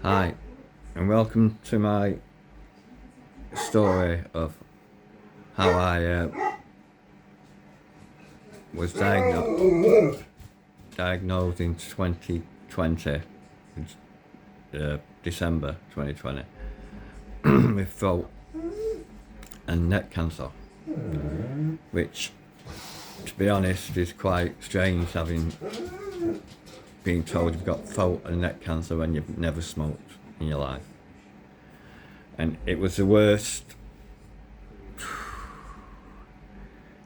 Hi, and welcome to my story of how I was diagnosed in 2020, December 2020, with throat and neck cancer, which, to be honest, is quite strange having been told you've got throat and neck cancer when you've never smoked in your life. And it was the worst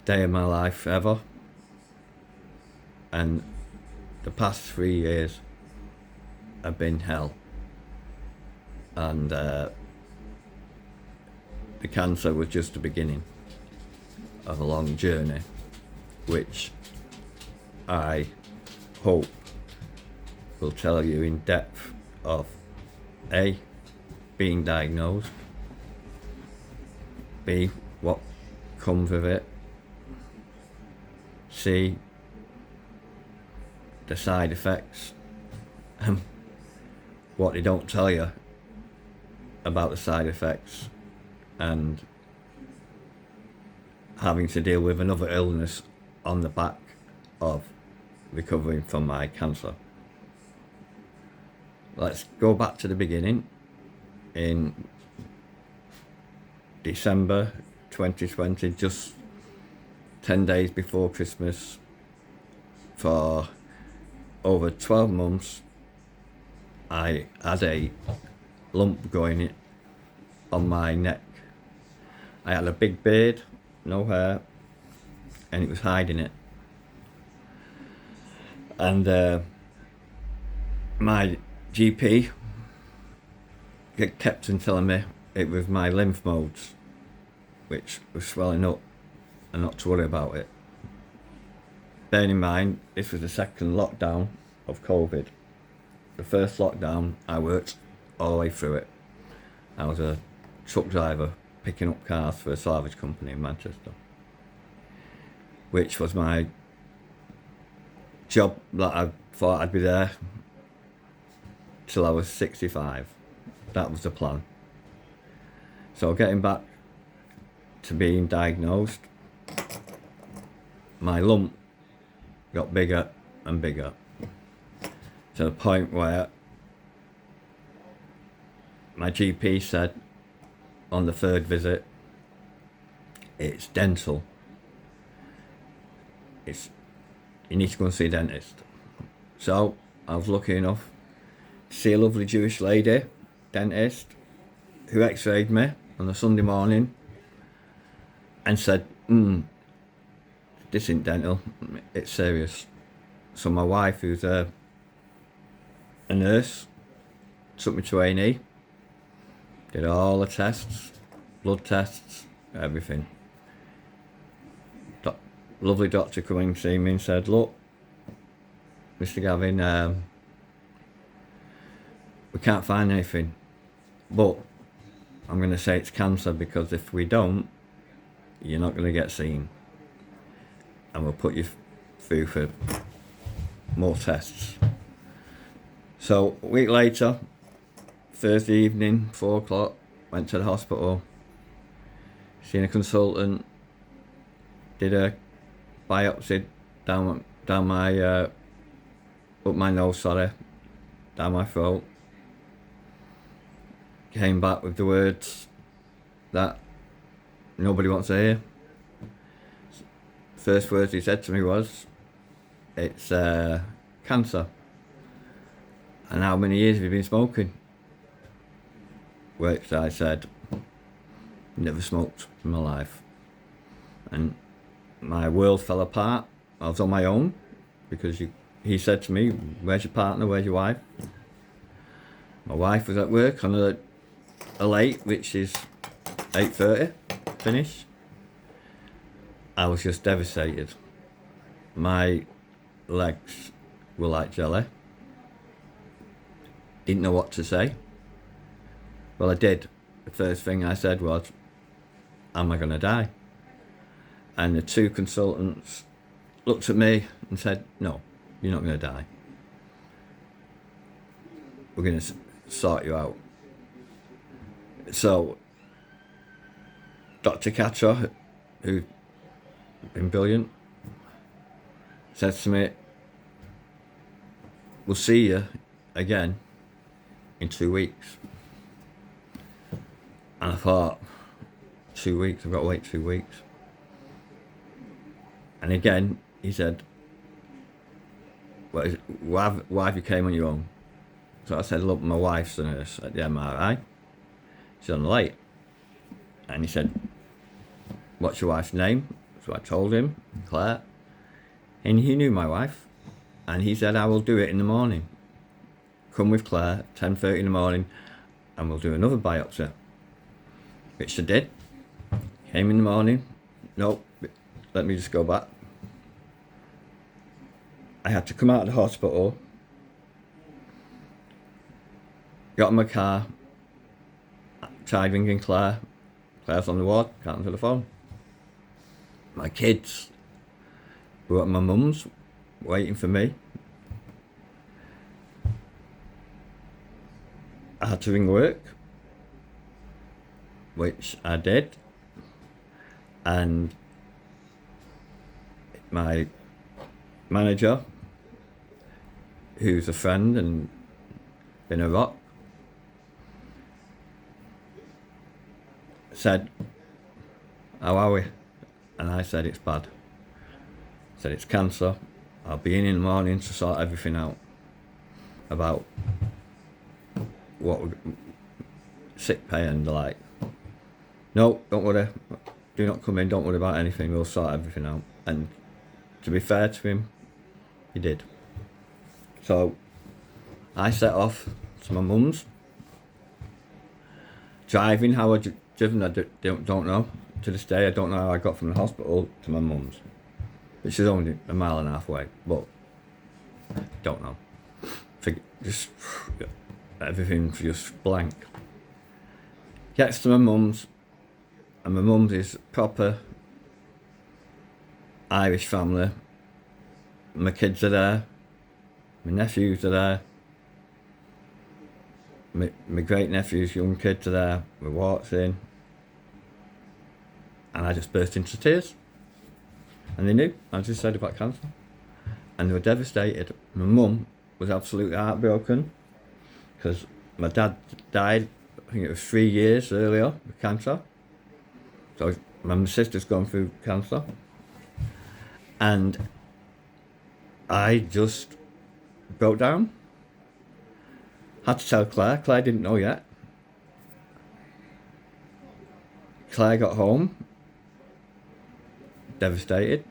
day of my life ever. And the past 3 years have been hell. And the cancer was just the beginning of a long journey, which I hope will tell you in depth of A, being diagnosed, B, what comes with it, C, the side effects, and what they don't tell you about the side effects, and having to deal with another illness on the back of recovering from my cancer. Let's go back to the beginning. In December 2020, just 10 days before Christmas, for over 12 months, I had a lump going on my neck. I had a big beard, no hair, and it was hiding it. And my GP kept on telling me it was my lymph nodes which was swelling up and not to worry about it. Bearing in mind, this was the second lockdown of COVID. The first lockdown, I worked all the way through it. I was a truck driver picking up cars for a salvage company in Manchester, which was my job that I thought I'd be there till I was 65. That was the plan. So getting back to being diagnosed, my lump got bigger and bigger, to the point where my GP said on the third visit, it's dental. You need to go and see a dentist. So I was lucky enough to see a lovely Jewish lady dentist who x-rayed me on a Sunday morning and said, this isn't dental, it's serious. So my wife, who's a nurse, took me to A&E, did all the tests, blood tests, everything. Lovely doctor come in and see me and said, look, Mr. Gavin, we can't find anything, but I'm going to say it's cancer, because if we don't, you're not going to get seen, and we'll put you through for more tests. So a week later, Thursday evening, 4 o'clock, went to the hospital, seen a consultant, did a biopsy down my up my nose, down my throat. Came back with the words that nobody wants to hear. First words he said to me was, it's cancer. And how many years have you been smoking? Which I said, never smoked in my life. And my world fell apart. I was on my own, because he said to me, where's your partner, where's your wife? My wife was at work on a late, which is 8:30 finish. I was just devastated. My legs were like jelly. Didn't know what to say. Well, I did. The first thing I said was, am I going to die? And the two consultants looked at me and said, no, you're not going to die. We're going to sort you out. So Dr. Catcher, who's been brilliant, says to me, we'll see you again in 2 weeks. And I thought, 2 weeks, I've got to wait 2 weeks. And again, he said, well, why have you came on your own? So I said, look, my wife's a nurse at the MRI. She's on late. And he said, what's your wife's name? So I told him, Claire. And he knew my wife. And he said, I will do it in the morning. Come with Claire, 10:30 in the morning, and we'll do another biopsy. Which I did. Came in the morning. Nope, let me just go back. I had to come out of the hospital, got in my car, tried ringing Claire. Claire's on the ward, can't answer the phone. My kids were at my mum's, waiting for me. I had to ring work, which I did, and my manager, who's a friend and been a rock, said, how are we? And I said, it's bad. I said, it's cancer. I'll be in the morning to sort everything out about what sick pay and the like. No, don't worry. Do not come in. Don't worry about anything. We'll sort everything out. And to be fair to him, he did. So I set off to my mum's. Driving, how I driven, I don't know. To this day, I don't know how I got from the hospital to my mum's, which is only a mile and a half away, but don't know. Just everything's just blank. Gets to my mum's, and my mum's is proper Irish family. My kids are there, my nephews are there, my great nephew's young kids are there. We walked in, and I just burst into tears. And they knew, I just said about cancer. And they were devastated. My mum was absolutely heartbroken because my dad died, I think it was 3 years earlier with cancer. So my sister's gone through cancer. And I just broke down. Had to tell Claire. Claire didn't know yet. Claire got home, devastated,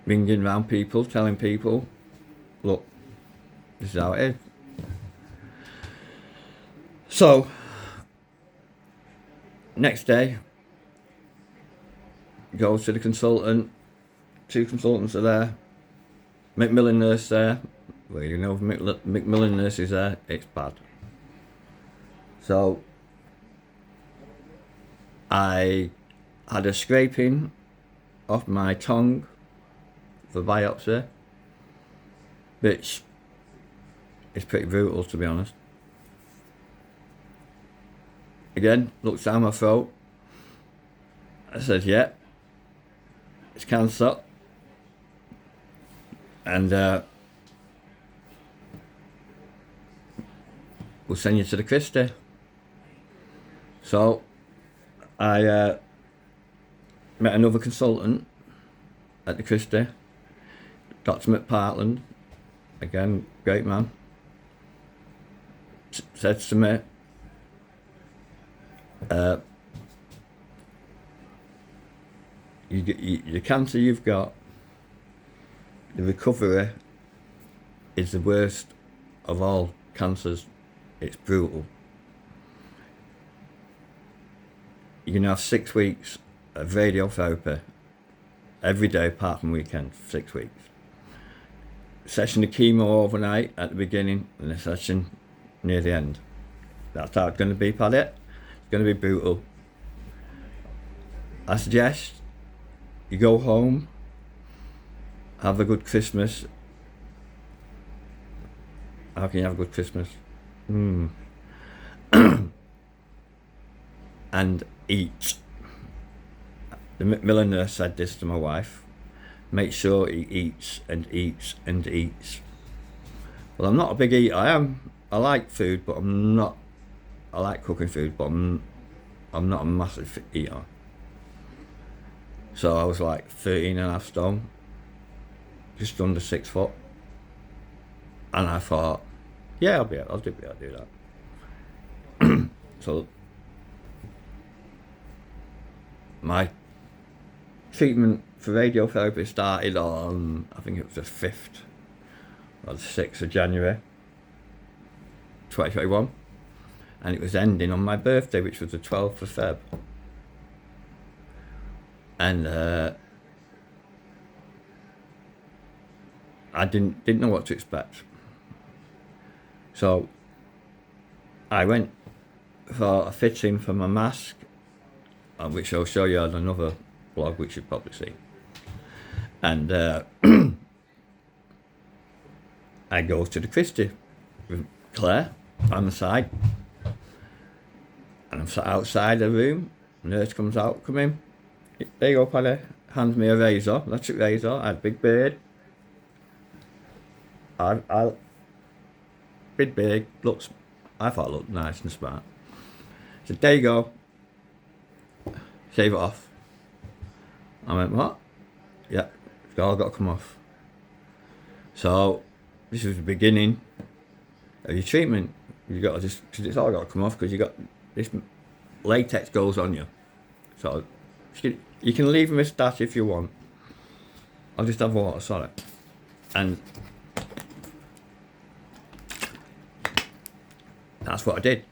ringing around people, telling people, look, this is how it is. So, next day, goes to the consultant, 2 consultants are there, Macmillan nurse there. Well, you know, if Macmillan nurse is there, it's bad. So, I had a scraping off my tongue for biopsy, which is pretty brutal, to be honest. Again, looked down my throat. I said, yeah, it's cancer. And we'll send you to the Christie. So I met another consultant at the Christie, Dr. McPartland, again, great man, said to me, the cancer you've got, the recovery is the worst of all cancers. It's brutal. You're going to have 6 weeks of radiotherapy every day apart from weekends, 6 weeks. Session of chemo overnight at the beginning and a session near the end. That's how it's going to be, Paddy. It's going to be brutal. I suggest you go home, have a good Christmas, How can you have a good Christmas? And eat. The milliner said this to my wife. Make sure he eats and eats and eats. Well, I'm not a big eater. I like food, but I'm not. I like cooking food, but I'm not a massive eater. So I was like 13.5 stone, just under 6 foot. And I thought, yeah, I'll be able to do that. So my treatment for radiotherapy started on, I think it was the 5th or the 6th of January 2021, and it was ending on my birthday, which was the 12th of Feb. And I didn't know what to expect. So I went for a fitting for my mask, which I'll show you on another blog, which you'll probably see. And I go to the Christie with Claire on the side, and I'm sat outside the room. The nurse comes out, come in. There you go, Paddy. Hands me a razor, electric razor. I had a big beard. I big, looks. I thought it looked nice and smart. So there you go. Shave it off. I went, what? Yeah, it's all got to come off. So this was the beginning of your treatment. You got to just, cause it's all got to come off because you got this latex goes on you. So you can leave a moustache if you want. I'll just have water, sorry. And that's what I did.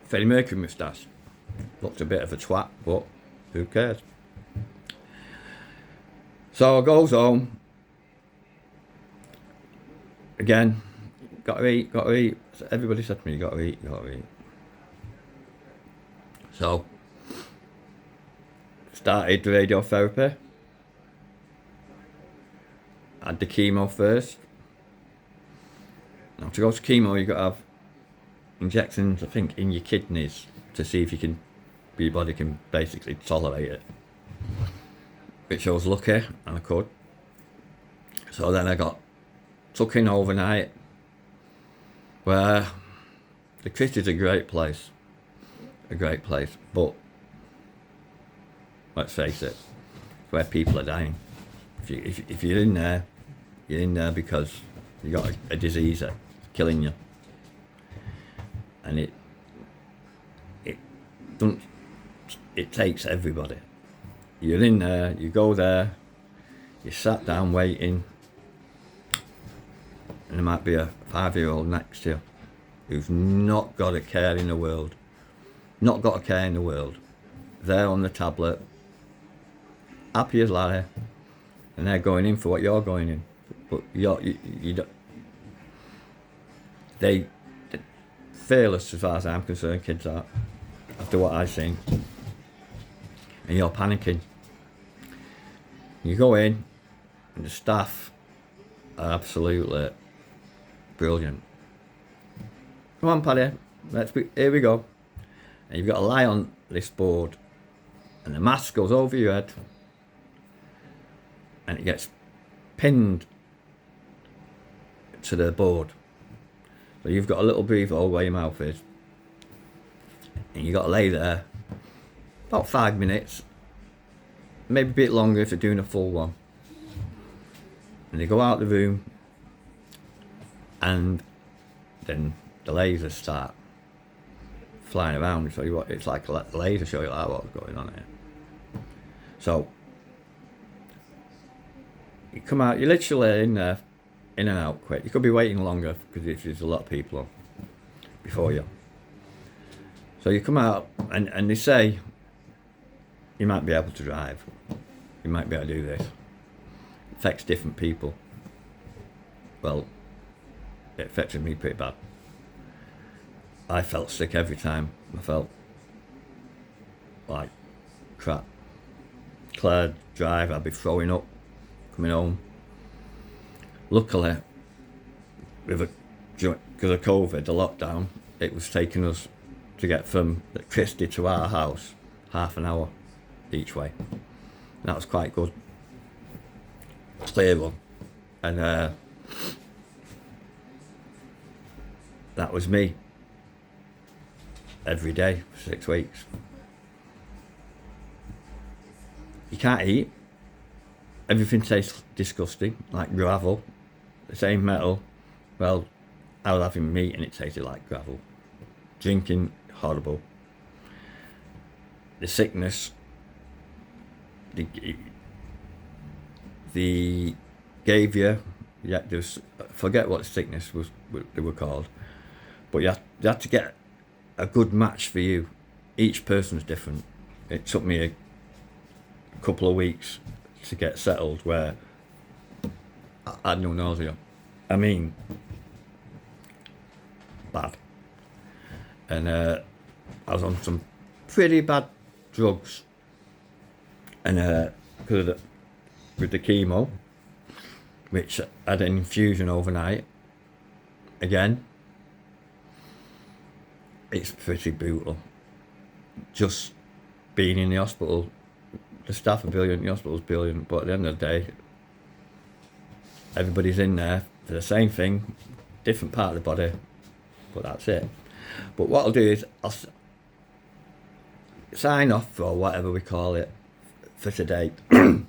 Freddie Mercury moustache. Looked a bit of a twat, but who cares? So I goes home. Again, got to eat. So everybody said to me, you got to eat. So, started the radiotherapy. Had the chemo first. Now to go to chemo, you got to have injections, I think, in your kidneys to see if your body can basically tolerate it. Which I was lucky, and I could. So then I got took in overnight, where the Christie's a great place, but let's face it, it's where people are dying. If you're in there, you're in there because you got a disease that's killing you, and it takes everybody. You're in there, you go there, you sat down waiting, and there might be a 5-year-old next to you who's not got a care in the world. They're on the tablet, happy as Larry, and they're going in for what you're going in. But you don't. They're fearless as far as I'm concerned, kids are, after what I've seen. And you're panicking. You go in, and the staff are absolutely brilliant. Come on, Paddy, here we go. And you've got to lie on this board, and the mask goes over your head, and it gets pinned to the board. So you've got a little breather hole where your mouth is, and you've got to lay there about 5 minutes, maybe a bit longer if you're doing a full one. And they go out the room, and then the lasers start flying around. So it's like a laser show you like what's going on here. So you come out, you're literally in there, in and out quick. You could be waiting longer because there's a lot of people on before you. So you come out, and they say you might be able to drive, you might be able to do this. It affects different people. Well, it affected me pretty bad. I felt sick every time. I felt like crap. Claire drive, I'd be throwing up coming home. Luckily, because of COVID, the lockdown, it was taking us to get from Christie to our house half an hour each way. That was quite good. Clear run. And that was me every day for 6 weeks. You can't eat. Everything tastes disgusting, like gravel. The same metal. Well, I was having meat and it tasted like gravel. Drinking, horrible. The sickness, the gave you, yeah, there's, forget what sickness was they were called, but you had to get a good match for you. Each person's different. It took me a couple of weeks to get settled where I had no nausea. I mean, bad. And I was on some pretty bad drugs, and because with the chemo, which I had an infusion overnight. Again, it's pretty brutal. Just being in the hospital, the staff are brilliant, the hospital's brilliant, but at the end of the day, everybody's in there for the same thing, different part of the body, but that's it. But what I'll do is I'll sign off, or whatever we call it, for today, and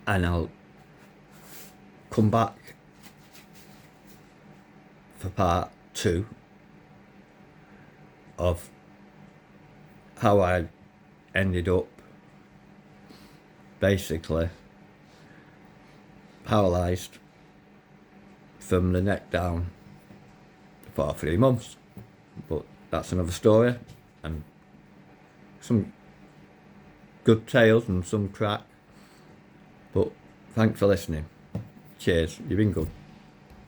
I'll come back for part 2 of how I ended up basically paralysed from the neck down for 3 months. But that's another story, and some good tales and some crack. But thanks for listening. Cheers, you've been good.